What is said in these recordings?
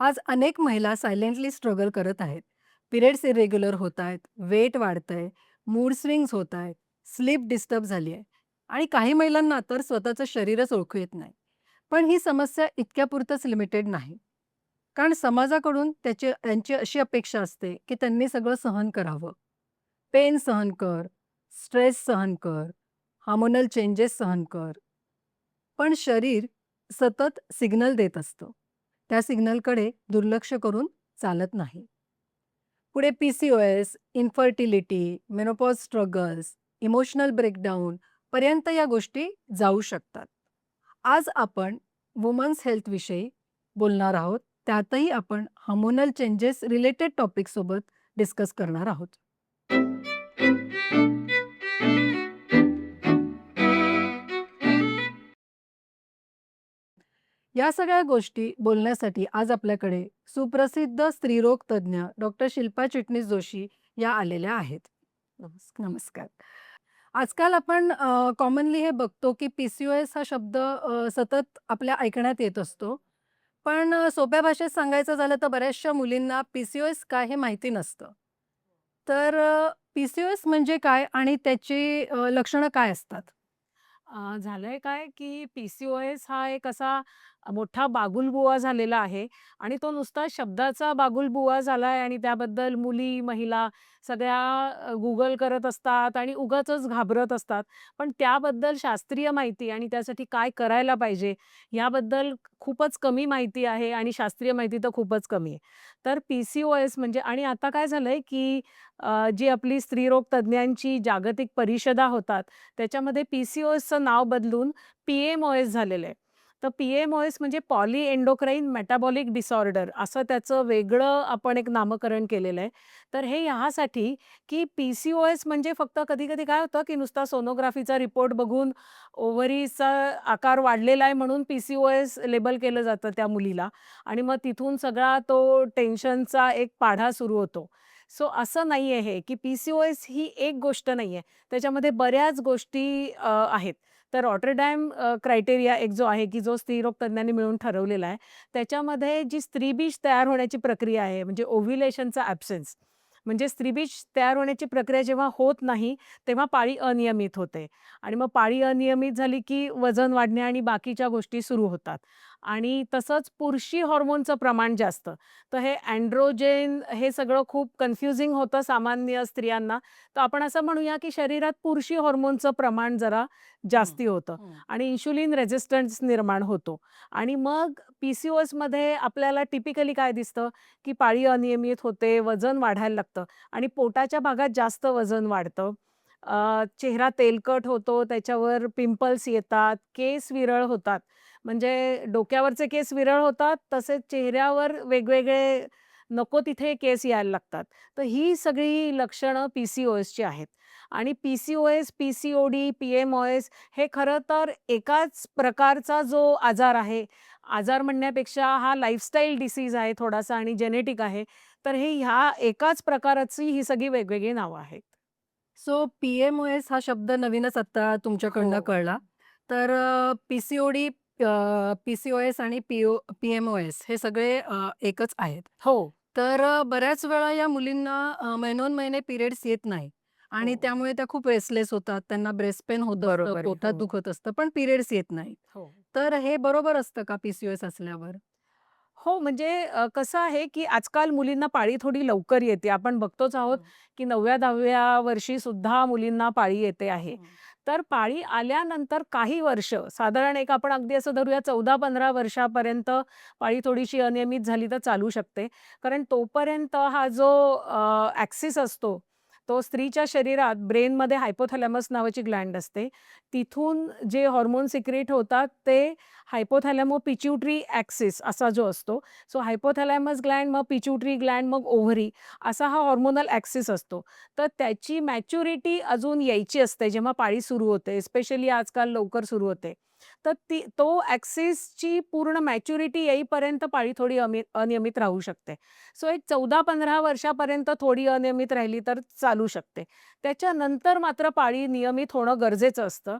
आज अनेक महिला सायलेंटली स्ट्रगल करत आहेत. पिरियड्स इरेग्युलर होत आहेत, वेट वाढतंय, मूड स्विंग्स होत आहेत, स्लीप डिस्टर्ब झाली आहे आणि काही महिलांना तर स्वतःचं शरीरच ओळखू येत नाही. पण ही समस्या इतक्यापुरतंच लिमिटेड नाही. कारण समाजाकडून त्यांची अशी अपेक्षा असते, की त्यांनी सगळं सहन करावं. पेन सहन कर, स्ट्रेस सहन कर, हार्मोनल चेंजेस सहन कर. पण शरीर सतत सिग्नल देत असतं. त्या सिग्नलकडे दुर्लक्ष करून चालत नाही. पुढे PCOS, infertility, menopause struggles, emotional breakdown पर्यंत या गोष्टी जाऊ शकतात. आज आपण वुमन्स हेल्थविषयी बोलणार आहोत. त्यातही आपण हार्मोनल चेंजेस रिलेटेड टॉपिकसोबत डिस्कस करणार आहोत. या सगळ्या गोष्टी बोलण्यासाठी आज आपल्याकडे सुप्रसिद्ध स्त्रीरोग तज्ञ डॉक्टर शिल्पा चिटणीस जोशी या आलेल्या आहेत. नमस्कार. आजकाल आपण कॉमनली हे बघतो, की पी-सी-ओ-एस हा शब्द सतत आपल्या ऐकण्यात येत असतो. पण सोप्या भाषेत सांगायचं झालं तर बऱ्याचशा मुलींना पी-सी-ओ-एस काय हे माहिती नसतं. तर पी-सी-ओ-एस म्हणजे काय आणि त्याची लक्षणं काय असतात? झालंय काय, की पी-सी-ओ-एस हा एक असा मोठा बागुलबुवा झालेला आहे आणि तो नुसता शब्दाचा बागुलबुवा झालाय आणि त्याबद्दल मुली, महिला सगळ्या Google करत असतात आणि उगाचच घाबरत असतात. पण त्याबद्दल शास्त्रीय माहिती आणि त्यासाठी काय करायला पाहिजे, याबद्दल खूपच कमी माहिती आहे आणि शास्त्रीय माहिती तर खूपच कमी आहे. तर पी-सी-ओ-एस म्हणजे आणि आता काय झालंय, की जी आपली स्त्रीरोग तज्ञांची जागतिक परिषदा होतात, त्याच्यामध्ये पी-सी-ओ-एसचं नाव बदलून पी-एम-ओ-एस झालेलं आहे. तर पी-एम-ओ-एस म्हणजे पॉली एंडोक्राईन मेटाबॉलिक डिसऑर्डर असं त्याचं वेगळं आपण एक नामकरण केलेलं आहे. तर हे ह्यासाठी, की पी-सी-ओ-एस म्हणजे फक्त कधी-कधी काय होतं, की नुसता सोनोग्राफीचा रिपोर्ट बघून ओव्हरीचा आकार वाढलेला आहे म्हणून पी-सी-ओ-एस लेबल केलं जातं त्या मुलीला आणि मग तिथून सगळा तो टेन्शनचा एक पाढा सुरू होतो. सो असं नाहीये हे, की पी-सी-ओ-एस ही एक गोष्ट नाहीये. त्याच्यामध्ये बऱ्याच गोष्टी आहेत. तर रॉटरडॅम क्रायटेरिया एक जो आहे, की जो स्त्रीरोग तज्ञांनी मिळून ठरवलेला आहे. त्याच्यामध्ये जी स्त्रीबीज तयार होण्याची प्रक्रिया आहे, म्हणजे ओव्ह्युलेशनचा ॲब्सेन्स. म्हणजे स्त्रीबीज तयार होण्याची प्रक्रिया जेव्हा होत नाही, तेव्हा पाळी अनियमित होते आणि मग पाळी अनियमित झाली, की वजन वाढणे आणि बाकीच्या गोष्टी सुरू होतात आणि तसंच पुरुषी हार्मोनचं प्रमाण जास्त. तर हे अँड्रोजेन हे सगळं खूप कन्फ्युजिंग होतं सामान्य स्त्रियांना. तर आपण असं म्हणूया, की शरीरात पुरुषी हार्मोनचं प्रमाण जरा हं, जास्ती होतं हं. आणि इन्शुलिन रेझिस्टन्स निर्माण होतो आणि मग पी-सी-ओ-एसमध्ये आपल्याला टिपिकली काय दिसतं, की पाळी अनियमित होते, वजन वाढायला लागतं आणि पोटाच्या भागात जास्त वजन वाढतं. चेहरा तेलकट होतो, त्याच्यावर पिंपल्स येतात, केस विरळ होतात. म्हणजे डोक्यावरचे केस विरळ होतात, तसेच चेहऱ्यावर वेगवेगळे नको तिथे केस यायला लागतात. तर ही सगळी लक्षणं पी-सी-ओ-एसची आहेत. आणि पी-सी-ओ-एस, पी-सी-ओ-डी, पी-एम-ओ-एस हे खरं तर एकाच प्रकारचा जो आजार आहे, आजार म्हणण्यापेक्षा हा लाईफस्टाईल डिसीज आहे थोडासा आणि जेनेटिक आहे. तर हे ह्या एकाच प्रकाराची ही सगळी वेगवेगळी नावं आहेत. सो पी-एम-ओ-एस हा शब्द नवीनच आता हो. तुमच्याकडनं कळला. तर पी-सी-ओ-डी, पी-सी-ओ-एस आणि पी-एम-ओ-एस हे सगळे एकच आहेत. हो. तर बऱ्याच वेळा या मुलींना महिनोन-महिने पिरियड्स येत नाही हो. आणि त्यामुळे त्या खूप रेस्टलेस होतात. त्यांना ब्रेस्ट पेन होत असतं, बरोबर आहे. पोटात हो. दुखत असतं, पण पिरियड्स येत नाही. हो. तर हे बरोबर असतं का पी-सी-ओ-एस असल्यावर? हो, म्हणजे कसं आहे, की आजकाल मुलींना पाळी थोडी लवकर येते. आपण बघतोच आहोत, हं, की 9व्या-10व्या वर्षी सुद्धा मुलींना पाळी येते आहे. हं. तर पाळी आल्यानंतर काही वर्ष, साधारण एक आपण अगदी असं धरूया 14-15 वर्षापर्यंत पाळी थोडीशी अनियमित झाली तर चालू शकते. कारण तोपर्यंत हा जो ॲक्सिस असतो, तो स्त्रीच्या शरीरात ब्रेनमध्ये हायपोथॅलॅमस नावाची ग्लँड असते. तिथून जे हार्मोन सिक्रेट होतात ते हायपोथॅलॅमो पिट्यूटरी ॲक्सिस असा जो असतो. सो हायपोथॅलॅमस ग्लँड, मग पिट्यूटरी ग्लँड, मग ओव्हरी असा हा हॉर्मोनल ॲक्सिस असतो. तर त्याची मॅच्युरिटी अजून यायची असते जेव्हा पाळी सुरू होते. स्पेशली आजकाल लवकर सुरू होते. तर तो ॲक्सिसची पूर्ण मॅच्युरिटी येईपर्यंत पाळी थोडी अनियमित राहू शकते. सो एक 14-15 वर्षापर्यंत थोडी अनियमित राहिली तर चालू शकते. त्याच्यानंतर मात्र पाळी नियमित होणं गरजेचं असतं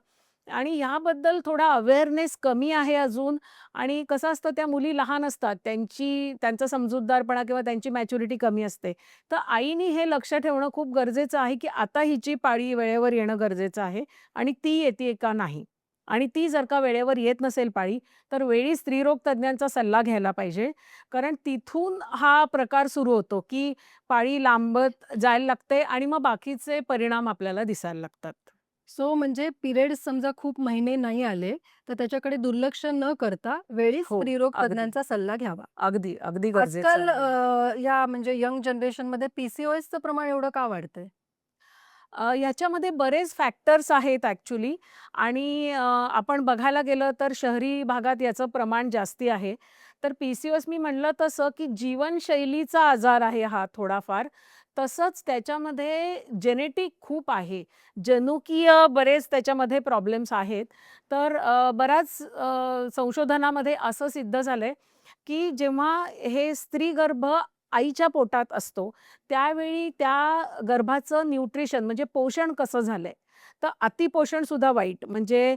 आणि ह्याबद्दल थोडा अवेअरनेस कमी आहे अजून. आणि कसं असतं, त्या मुली लहान असतात, त्यांचा समजूतदारपणा किंवा त्यांची मॅच्युरिटी कमी असते. तर आईनी हे लक्ष ठेवणं खूप गरजेचं आहे, की आता हिची पाळी वेळेवर येणं गरजेचं आहे आणि ती येतेय का नाही. आणि ती जर का वेळेवर येत नसेल पाळी, तर वेळी स्त्रीरोग तज्ञांचा सल्ला घ्यायला पाहिजे. कारण तिथून हा प्रकार सुरू होतो, की पाळी लांबत जायला लागते आणि मग बाकीचे परिणाम आपल्याला दिसायला लागतात. सो म्हणजे पिरियड्स समजा खूप महिने नाही आले, तर त्याच्याकडे दुर्लक्ष न करता वेळीच हो, स्त्रीरोग अगदी. तज्ञांचा सल्ला घ्यावा. अगदी, अगदी गरजेचं आजकाल आहे. या म्हणजे यंग जनरेशनमध्ये पी-सी-ओ-एसचं प्रमाण एवढं का वाढतंय? ह्याच्यामध्ये बरेच फॅक्टर्स आहेत ॲक्चुअली. आणि आपण बघायला गेलं तर शहरी भागात याचं प्रमाण जास्ती आहे. तर पी-सी-ओ-एस मी म्हणलं तसं, की जीवनशैलीचा आजार आहे हा थोडाफार. तसंच त्याच्यामध्ये जेनेटिक खूप आहे. जनुकीय बरेच त्याच्यामध्ये प्रॉब्लेम्स आहेत. तर बऱ्याच संशोधनामध्ये असं सिद्ध झालंय, की जेव्हा हे स्त्रीगर्भ आईच्या पोटात असतो, त्यावेळी त्या गर्भाचं न्यूट्रिशन म्हणजे पोषण कसं झालंय, तर अतिपोषण सुद्धा वाईट. म्हणजे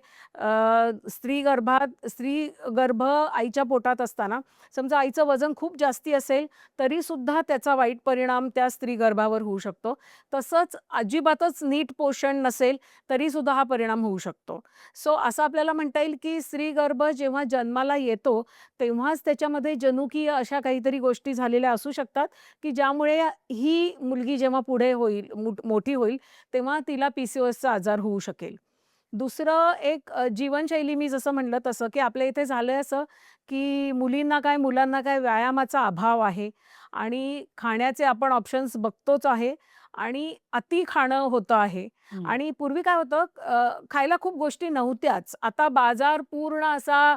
स्त्री गर्भ आईच्या पोटात असताना समजा आईचं वजन खूप जास्ती असेल, तरी सुद्धा त्याचा वाईट परिणाम त्या स्त्री गर्भावर होऊ शकतो. तसंच अजिबातच नीट पोषण नसेल, तरी सुद्धा हा परिणाम होऊ शकतो. सो असं आपल्याला म्हणता येईल, की स्त्री गर्भ जेव्हा जन्माला येतो, तेव्हाच त्याच्यामध्ये जनुकीय अशा काहीतरी गोष्टी झालेल्या असू शकतात, की ज्यामुळे ही मुलगी जेव्हा पुढे होईल, मोठी होईल, तेव्हा तिला पी-सी-ओ-एसचा आजार होऊ शकेल. दुसरं एक जीवनशैली मी जसं म्हणलं तसं, की आपल्या इथे झालंय असं, की मुलींना काय, मुलांना काय व्यायामाचा अभाव आहे आणि खाण्याचे आपण ऑप्शन्स बघतोच आहे आणि अति खाणं होतं आहे. हं. आणि पूर्वी काय होतं, खायला खूप गोष्टी नव्हत्याच. आता बाजार पूर्ण असा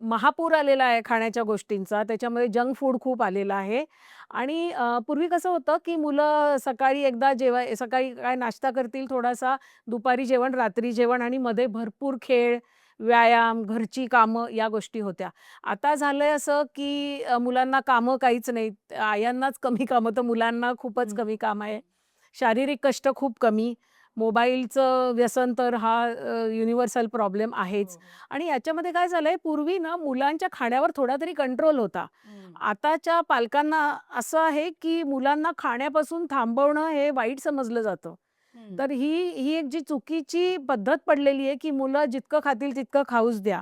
महापूर आलेला आहे खाण्याच्या गोष्टींचा. त्याच्यामध्ये जंक फूड खूप आलेलं आहे. आणि पूर्वी कसं होतं, की मुलं सकाळी एकदा सकाळी काय नाश्ता करतील थोडासा, दुपारी जेवण, रात्री जेवण आणि मध्ये भरपूर खेळ, व्यायाम, घरची कामं या गोष्टी होत्या. आता झालंय असं, की मुलांना कामं काहीच नाहीत. आयांनाच कमी कामं, तर मुलांना खूपच हं. कमी काम आहे. शारीरिक कष्ट खूप कमी. मोबाईलचं व्यसन तर हा युनिव्हर्सल प्रॉब्लेम हो, आहेच. हो. आणि याच्यामध्ये काय झालंय, पूर्वी ना मुलांच्या खाण्यावर थोडा तरी कंट्रोल होता. हं. आताच्या पालकांना असं आहे, की मुलांना खाण्यापासून थांबवणं हे वाईट समजलं जातं. हं. तर ही एक जी चुकीची पद्धत पडलेली आहे, की मुलं जितकं खातील तितकं खाऊच द्या.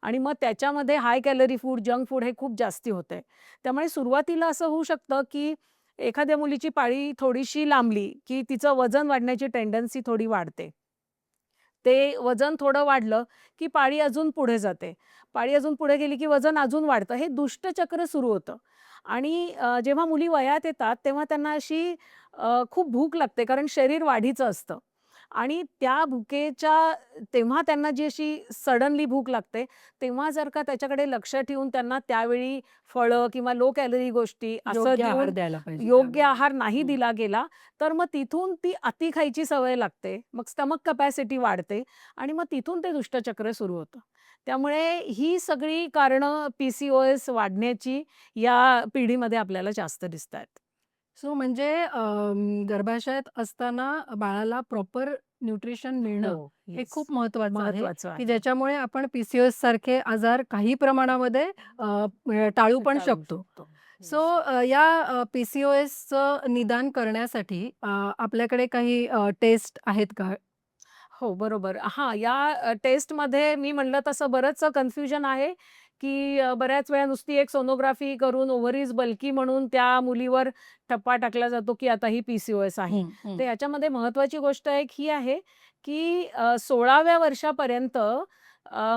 आणि मग त्याच्यामध्ये हाय कॅलरी फूड, जंक फूड हे खूप जास्ती होतंय. त्यामुळे सुरुवातीला असं होऊ शकतं, की एखाद्या मुलीची पाळी थोडीशी लांबली, की तिचं वजन वाढण्याची टेंडन्सी थोडी वाढते. ते वजन थोडं वाढलं, की पाळी अजून पुढे जाते. पाळी अजून पुढे गेली, की वजन अजून वाढतं. हे दुष्टचक्र सुरू होतं. आणि जेव्हा मुली वयात येतात, तेव्हा त्यांना अशी खूप भूक लागते, कारण शरीर वाढीचं असतं. आणि त्या भुकेच्या तेव्हा त्यांना जी अशी सडनली भूक लागते, तेव्हा जर का त्याच्याकडे लक्ष ठेवून त्यांना त्यावेळी फळं किंवा लो कॅलरी गोष्टी असं योग्य आहार देऊन द्यायला पाहिजे योग्य त्यावेळेला. आहार नाही हं. दिला गेला, तर मग तिथून ती अति खायची सवय लागते. मग स्टमक कॅपॅसिटी वाढते आणि मग तिथून ते दुष्टचक्र सुरू होतं. त्यामुळे ही सगळी कारणं पी-सी-ओ-एस वाढण्याची या पिढीमध्ये आपल्याला जास्त दिसतायत. सो म्हणजे गर्भाशयात असताना बाळाला प्रॉपर न्यूट्रिशन हो, मिळणं हे येस. खूप महत्त्वाचं आहे, महत्वाचं की आहे. ज्याच्यामुळे आपण पी-सी-ओ-एस सारखे आजार काही प्रमाणामध्ये टाळू पण टाळू शकतो. शकतो. So yes. या पी-सी-ओ-एसचं निदान करण्यासाठी आपल्याकडे काही टेस्ट आहेत का? हो, बरोबर. हां, या टेस्टमध्ये मी म्हणलं तसं बरंचसं कन्फ्युजन आहे, की बऱ्याच वेळा नुसती एक सोनोग्राफी करून ओव्हरीज बल्की म्हणून त्या मुलीवर ठप्पा टाकला जातो, की आता ही पी-सी-ओ-एस आहे. हं, हं. तर याच्यामध्ये महत्त्वाची गोष्ट एक ही आहे, की 16व्या वर्षापर्यंत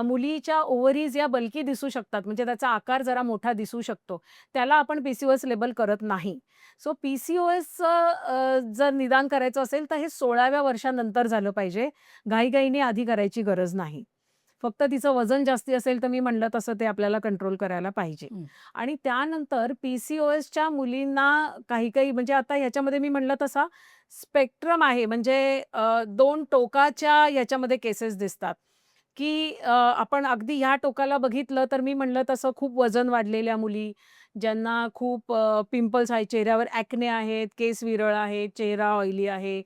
मुलीच्या ओव्हरीज या बल्की दिसू शकतात. म्हणजे त्याचा आकार जरा मोठा दिसू शकतो. त्याला आपण पी-सी-ओ-एस लेबल करत नाही. सो पी-सी-ओ-एसचं जर निदान करायचं असेल, तर हे 16व्या वर्षानंतर झालं पाहिजे. घाईघाईने आधी करायची गरज नाही. फक्त तिचं वजन जास्ती असेल, तर मी म्हणलं तसं ते आपल्याला कंट्रोल करायला पाहिजे. हं. आणि त्यानंतर पी-सी-ओ-एसच्या मुलींना काही-काही म्हणजे आता ह्याच्यामध्ये मी म्हणलं तसा स्पेक्ट्रम आहे. म्हणजे 2 टोकाच्या ह्याच्यामध्ये केसेस दिसतात, की आपण अगदी ह्या टोकाला बघितलं, तर मी म्हणलं तसं खूप वजन वाढलेल्या मुली, ज्यांना खूप पिंपल्स आहेत, चेहऱ्यावर ॲक्ने आहेत, केस विरळ आहे, चेहरा ऑइली आहे,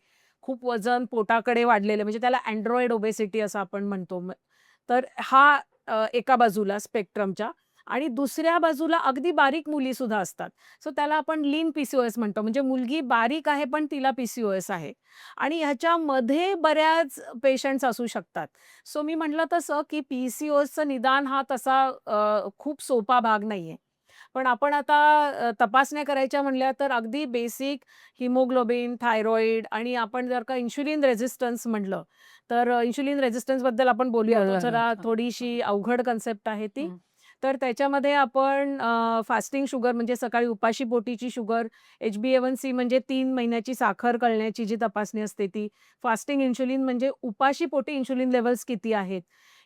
खूप वजन पोटाकडे वाढलेलं म्हणजे त्याला अँड्रॉइड ओबेसिटी असं आपण म्हणतो. तर हा एका बाजूला स्पेक्ट्रमच्या आणि दुसऱ्या बाजूला अगदी बारीक मुलीसुद्धा असतात. सो त्याला आपण लीन पी-सी-ओ-एस म्हणतो. म्हणजे मुलगी बारीक आहे, पण तिला पी-सी-ओ-एस आहे आणि ह्याच्यामध्ये बऱ्याच पेशंट्स असू शकतात. सो मी म्हटलं तसं, की पी-सी-ओ-एसचं निदान हा तसा खूप सोपा भाग नाहीये. पण आपण आता तपासण्या करायच्या म्हणल्या तर अगदी बेसिक हिमोग्लोबिन, थायरॉईड आणि आपण जर का इन्शुलिन रेझिस्टन्स म्हटलं, तर इन्शुलिन रेझिस्टन्सबद्दल आपण बोलूया. तो बोलणारच. जरा हां. थोडीशी अवघड कन्सेप्ट आहे ती. हं. तर त्याच्यामध्ये आपण फास्टिंग शुगर म्हणजे सकाळी उपाशी पोटीची शुगर, HbA1c म्हणजे 3 महिन्याची साखर कळण्याची जी तपासणी असते ती, फास्टिंग इन्शुलिन म्हणजे उपाशी पोटी इन्शुलिन लेव्हल्स किती आहेत,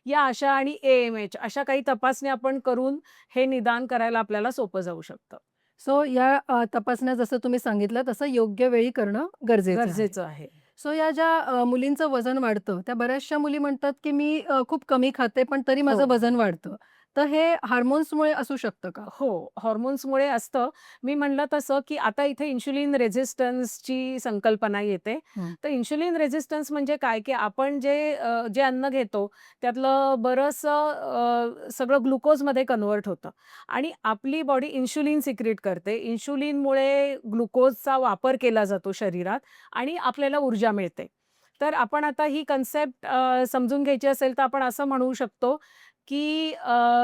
या अशा आणि AMH अशा काही तपासण्या आपण करून हे निदान करायला आपल्याला सोपं जाऊ शकतं. सो या तपासण्या जसं तुम्ही सांगितलं तसं योग्य वेळी करणं गरजेचं आहे. गरजेचं आहे. सो या ज्या मुलींचं वजन वाढतं, त्या बऱ्याचशा मुली म्हणतात, की मी खूप कमी खाते, पण तरी हो. माझं वजन वाढतं. तर हे हार्मोन्समुळे असू शकतं का? हो, हॉर्मोन्समुळे असतं. मी म्हणलं तसं, की आता इथे इन्शुलिन रेझिस्टन्सची संकल्पना येते. हं. तर इन्शुलिन रेझिस्टन्स म्हणजे काय, की आपण जे अन्न घेतो त्यातलं बरंचसं सगळं ग्लुकोजमध्ये कन्व्हर्ट होतं आणि आपली बॉडी इन्शुलिन सिक्रीट करते. इन्शुलिनमुळे ग्लुकोजचा वापर केला जातो शरीरात आणि आपल्याला ऊर्जा मिळते. तर आपण आता ही कन्सेप्ट समजून घ्यायची असेल, तर आपण असं म्हणू शकतो, की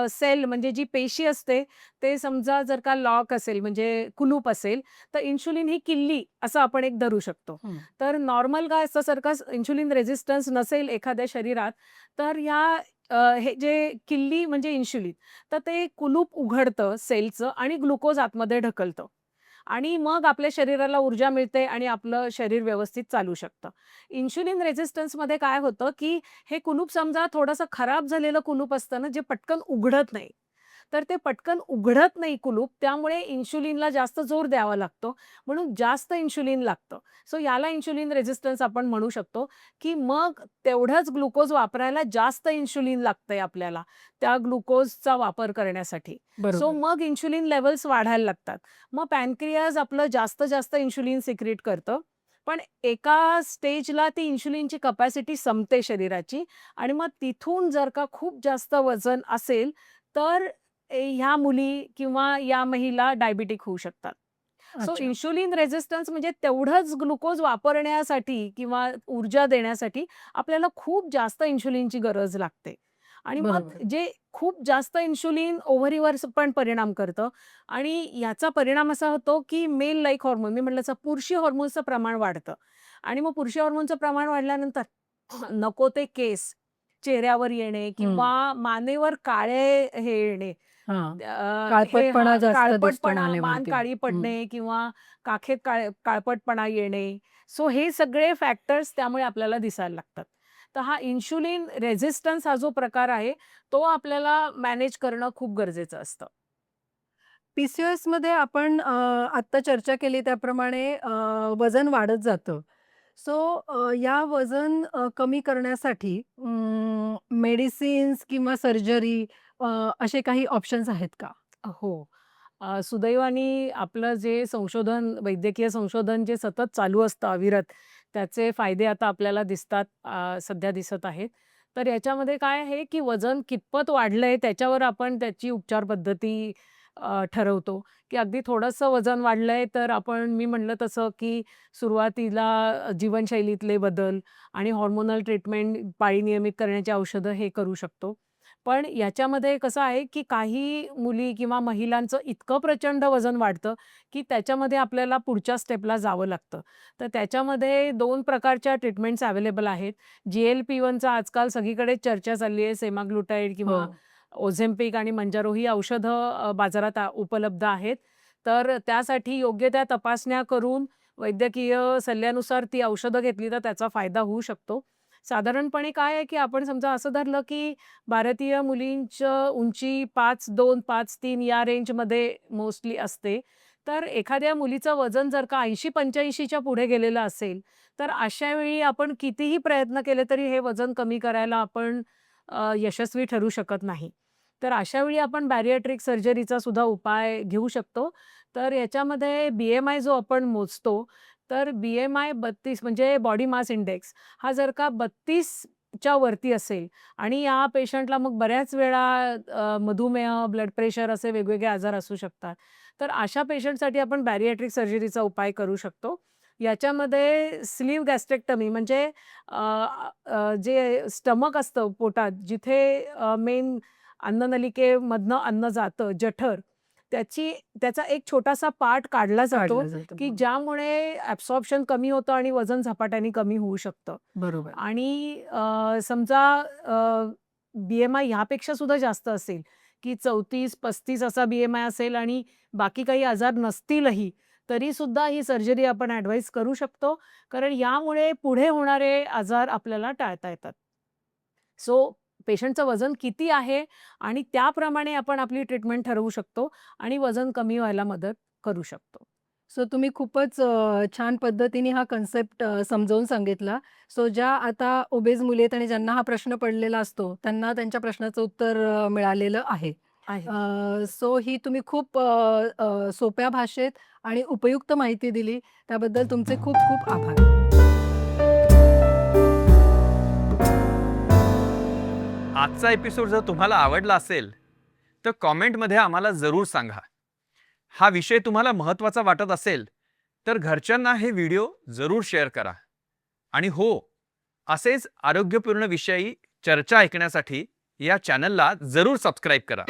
सेल म्हणजे जी पेशी असते, ते समजा जर का लॉक असेल म्हणजे कुलूप असेल, तर इन्शुलिन ही किल्ली असं आपण एक धरू शकतो. हं. तर नॉर्मल काय असतं जर का इन्शुलिन रेझिस्टन्स नसेल एखाद्या शरीरात, तर हे जे किल्ली म्हणजे इन्शुलिन, तर ते कुलूप उघडतं सेलचं आणि ग्लुकोज आतमध्ये ढकलतं. आणि मग आपल्या शरीराला ऊर्जा मिळते आणि आपलं शरीर व्यवस्थित चालू शकतं. इन्शुलिन रेझिस्टन्समध्ये काय होतं, की हे कुलूप समजा थोडंसं खराब झालेलं कुलूप असतं ना, जे पटकन उघडत नाही. तर ते पटकन उघडत नाही कुलूप, त्यामुळे इन्शुलिनला जास्त जोर द्यावा लागतो. म्हणून जास्त इन्शुलिन लागतं. सो याला इन्शुलिन रेझिस्टन्स आपण म्हणू शकतो, की मग तेवढंच ग्लुकोज वापरायला जास्त इन्शुलिन लागतंय आपल्याला, त्या ग्लुकोजचा वापर करण्यासाठी. सो बरोबर. मग इन्शुलिन लेव्हल्स वाढायला लागतात. मग पॅनक्रियाज आपलं जास्त इन्शुलिन सिक्रीट करतं. पण एका स्टेजला ती इन्शुलिनची कपॅसिटी संपते शरीराची आणि मग तिथून जर का खूप जास्त वजन असेल, तर ह्या मुली किंवा या महिला डायबिटिक होऊ शकतात. सो अच्छा. इन्शुलिन रेझिस्टन्स म्हणजे तेवढंच ग्लुकोज वापरण्यासाठी किंवा ऊर्जा देण्यासाठी आपल्याला खूप जास्त इन्शुलिनची गरज लागते. आणि मग बरोबर. जे खूप जास्त इन्शुलिन ओव्हरीवर पण परिणाम करतं आणि याचा परिणाम असा होतो, की मेल लाइक हॉर्मोन मी म्हटलं तसं पुरुषी हार्मोन्सचं प्रमाण वाढतं आणि मग पुरुषी हार्मोनचं प्रमाण वाढल्यानंतर नको ते केस चेहऱ्यावर येणे हं. किंवा मानेवर काळे हे येणे हां. हे काळपटपणा जास्त दिसतो काळपटपणा, मान मानेवरती. काळी हं. पडणे किंवा काखेत काळपटपणा येणे. सो हे सगळे फॅक्टर्स त्यामुळे आपल्याला दिसायला लागतात. तर हा इन्शुलिन रेझिस्टन्स हा जो प्रकार आहे, तो आपल्याला मॅनेज करणं खूप गरजेचं असतं. पी-सी-ओ-एसमध्ये आपण आत्ता चर्चा केली त्याप्रमाणे वजन वाढत जातं. सो या वजन कमी करण्यासाठी मेडिसिन्स किंवा सर्जरी असे काही ऑप्शन्स आहेत का? हो. सुदैवाने आपलं जे संशोधन, वैद्यकीय संशोधन जे सतत चालू असतं अविरत, त्याचे फायदे आता आपल्याला दिसतात, सध्या दिसत आहेत. तर याच्यामध्ये काय आहे, की वजन कितपत वाढलंय त्याच्यावर आपण त्याची उपचार पद्धती ठरवतो, की अगदी थोडंसं वजन वाढलंय तर मी म्हटलं तसं, की सुरुवातीला जीवनशैलीतले बदल आणि हार्मोनल ट्रीटमेंट, पाळी नियमित करण्याची औषधं हे करू शकतो. पण याच्यामध्ये कसं आहे, की काही मुली किंवा महिलांचं इतकं प्रचंड वजन वाढतं, की त्याच्यामध्ये आपल्याला पुढच्या स्टेपला जावं लागतं. तर त्याच्यामध्ये 2 प्रकारच्या ट्रीटमेंट्स अवेलेबल आहेत. GLP-1चा आजकाल सगळीकडे चर्चा चालली आहे. सेमाग्लुटाईड हो. किंवा Ozempic आणि मंजारो ही औषधं बाजारात उपलब्ध आहेत. तर त्यासाठी योग्य त्या तपासण्या करून वैद्यकीय सल्ल्यानुसार ती औषधं घेतली तर त्याचा फायदा होऊ शकतो. साधारणपणे काय आहे, की आपण समजा असं धरलं, की भारतीय मुलींचं उंची 5'2", 5'3" या रेंजमध्ये मोस्टली असते. तर एखाद्या मुलीचं वजन जर का 80-85 च्या पुढे गेलेलं असेल, तर अशा वेळी आपण कितीही प्रयत्न केले तरी हे वजन कमी करायला आपण यशस्वी ठरू शकत नाही. तर अशा वेळी आपण बॅरिएट्रिक सर्जरीचा सुद्धा उपाय घेऊ शकतो. तर याच्यामध्ये BMI जो आपण मोजतो, तर BMI 32 म्हणजे बॉडी मास इंडेक्स हा जर का 32च्या वरती असेल आणि या पेशंटला मग बऱ्याच वेळा मधुमेह, ब्लड प्रेशर असे वेगवेगळे आजार असू शकतात. तर अशा पेशंटसाठी आपण बॅरिएट्रिक सर्जरीचा उपाय करू शकतो. याच्यामध्ये स्लीव्ह गॅस्ट्रेक्टमी म्हणजे अ, जे स्टमक असतं पोटात जिथे मेन अन्ननलिकेमधनं अन्न जातं, जठर, त्याचा एक छोटासा पार्ट काढला जातो, काढलं जातं. की ज्यामुळे ॲब्सॉर्प्शन कमी होतं आणि वजन झपाट्याने कमी होऊ शकतं. बरोबर. आणि समजा BMI ह्यापेक्षा सुद्धा जास्त असेल, की 34-35 असा BMI असेल आणि बाकी काही आजार नसतीलही, तरीसुद्धा ही सर्जरी आपण ॲडवाईस करू शकतो. कारण यामुळे पुढे होणारे आजार आपल्याला टाळता येतात. सो पेशंटचं वजन किती आहे आणि त्याप्रमाणे आपण आपली ट्रीटमेंट ठरवू शकतो आणि वजन कमी व्हायला मदत करू शकतो. सो तुम्ही खूपच छान पद्धतीने हा कन्सेप्ट समजावून सांगितला. सो ज्या आता ओबेज मुली आहेत आणि ज्यांना हा प्रश्न पडलेला असतो, त्यांना त्यांच्या प्रश्नाचं उत्तर मिळालेलं आहे. आहे. सो ही तुम्ही खूप सोप्या भाषेत आणि उपयुक्त माहिती दिली. त्याबद्दल तुमचे खूप खूप आभार. आजचा एपिसोड जर तुम्हाला आवडला असेल तर कॉमेंटमध्ये आम्हाला जरूर सांगा. हा विषय तुम्हाला महत्त्वाचा वाटत असेल तर घरच्यांना हे व्हिडिओ जरूर शेअर करा. आणि हो, असेच आरोग्यपूर्ण विषयी चर्चा ऐकण्यासाठी या चॅनलला जरूर सबस्क्राईब करा.